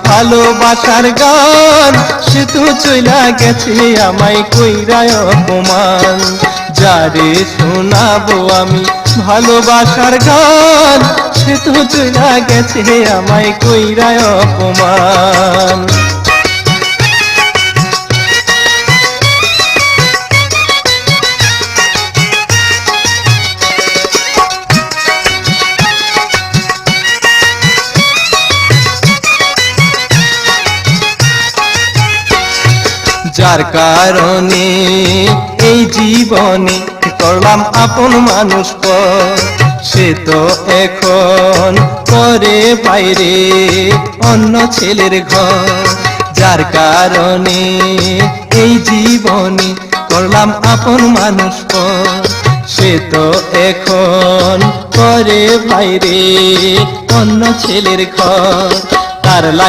ভালোবাসার গান সে তো চইলা গেছে আমায় কইরায় অপমান। যারে শোনাবো আমি ভালোবাসার গান সে তো চইলা গেছে আমায় কইরায় অপমান। যার কারণে এই জীবনে করলাম আপন মানুষ পর, সে তো এখন করে বাইরে অন্য ছেলের ঘর। যার কারণে এই জীবনে করলাম আপন মানুষ পর, সে তো এখন করে বাইরে অন্য ছেলের ঘর। তার